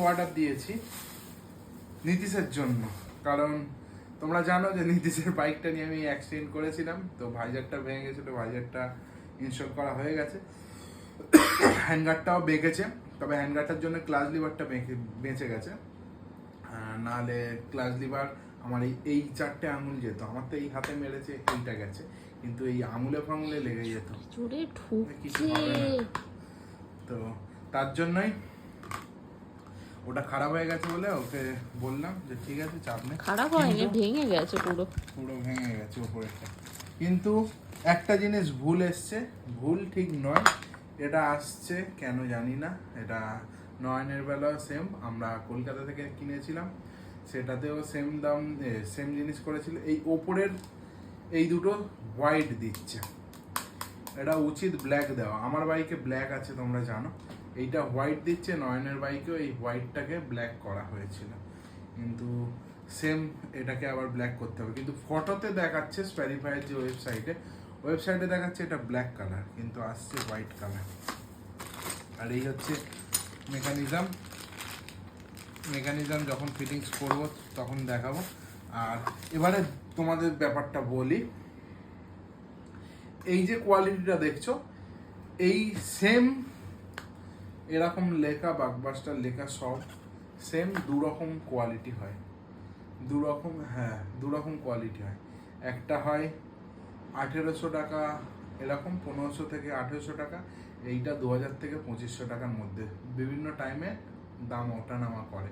Order দিয়েছি নীতিশের জন্য, কারণ তোমরা জানো যে নীতিশের বাইকটা নিয়ে আমি অ্যাক্সিডেন্ট করেছিলাম, তো ভাইজারটা ভেঙে গেছিলো, ভাইজারটা ইনস্টল করা হয়ে গেছে, হ্যান্ডগার্ডটাও বেঁকেছে, তবে হ্যান্ডগার্ডটার জন্য ক্লাচ লিভারটা বেঁচে গেছে, নাহলে ক্লাচ লিভার আমার এই 4টে আঙুল যেত, আমার তো এই হাতে মেরেছে, এইটা গেছে, কিন্তু এই আঙুলে ফাঙুলে লেগে যেত, কিছু হবে না। তো তার জন্যই ওটা খারাপ হয়ে গেছে বলে ওকে বললাম যে ঠিক আছে, চাপ নেই। খারাপ হয়নি, ভেঙে গেছে পুরো ভেঙে গেছে উপরেরটা, কিন্তু একটা জিনিস ভুল এসছে, ভুল ঠিক নয়, এটা আসছে কেন জানি না। এটা নয়নের বেলা সেম, আমরা কলকাতা থেকে কিনেছিলাম, সেটাতেও সেম দাম, সেম জিনিস করেছিল। এই ওপরের এই দুটো হোয়াইট দিচ্ছে, এটা উচিত ব্ল্যাক দেওয়া, আমার বাইকে ব্ল্যাক আছে তোমরা জানো, এইটা হোয়াইট দিচ্ছে, নয়নের বাইকেও এই হোয়াইটটাকে ব্ল্যাক করা হয়েছিল, কিন্তু সেম এটাকে আবার ব্ল্যাক করতে হবে, কিন্তু ফটোতে দেখাচ্ছে স্প্যারিফায়ার যে ওয়েবসাইটে দেখাচ্ছে এটা ব্ল্যাক কালার, কিন্তু আসছে হোয়াইট কালার। আর এই হচ্ছে মেকানিজম যখন ফিটিংস করবো তখন দেখাবো। আর এবারে তোমাদের ব্যাপারটা বলি, এই যে কোয়ালিটিটা দেখছো, এই সেম এরকম লেখা, বাকবাস্টার লেখা সব সেম, দুরকম কোয়ালিটি হয়, দুরকম কোয়ালিটি হয়। একটা হয় 1800 টাকা, এরকম 1500 থেকে 1800 টাকা, এইটা 2000 থেকে 2500 টাকার মধ্যে, বিভিন্ন টাইমে দাম ওঠানামা করে।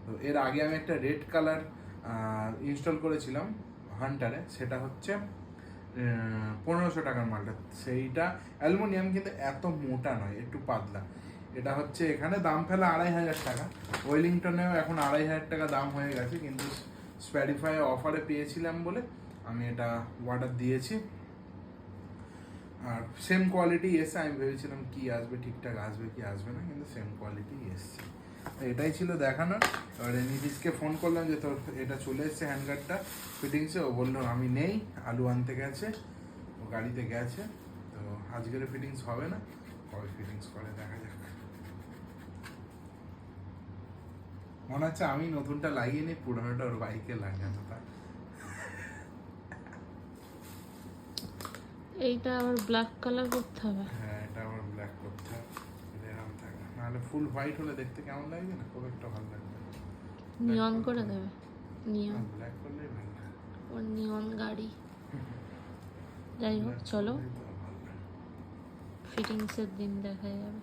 তো এর আগে আমি একটা রেড কালার ইনস্টল করেছিলাম হান্টারে, সেটা হচ্ছে 1500 টাকার মালটা, সেইটা অ্যালুমিনিয়াম, কিন্তু এত মোটা নয়, একটু পাতলা। এটা হচ্ছে এখানে দাম ফেলা 2500 টাকা, ওয়েলিংটনেও এখন 2500 টাকা দাম হয়ে গেছে, কিন্তু স্প্যারিফাই অফারে পেয়েছিলাম বলে আমি এটা অর্ডার দিয়েছি। আর সেম কোয়ালিটি এসে, আমি ভেবেছিলাম কি আসবে, ঠিকঠাক আসবে কি আসবে না, কিন্তু সেম কোয়ালিটি এসছে। এটাই ছিল দেখানোর। এবারে নীতিশকে ফোন করলাম যে তোর এটা চলে এসছে হ্যান্ডগার্ডটা ফিটিংসে, ও বললো আমি নেই, আলু আনতে গেছে, ও গাড়িতে গেছে, তো আজকের ফিটিংস হবে না, কবে ফিটিংস করে দেখা যাক। মনে হচ্ছে আমি নতুনটা লাগিয়ে নিই, পুরোনোটা ওর বাইকে লাগানো। তা এইটা আবার ব্ল্যাক কালার করতে হবে। হ্যাঁ, এটা আবার ব্ল্যাক করতে হবে, এরকম থাকে, নাহলে ফুল হোয়াইট হলে দেখতে কেমন লাগবে না, খুব একটা ভালো লাগবে। নিয়ন করে দেবে, নিয়ন, ব্ল্যাক করলেই ভালো লাগে, ওর নিয়ন গাড়ি। যাই হোক, চলো ফিটিংসের দিন দেখা যাবে।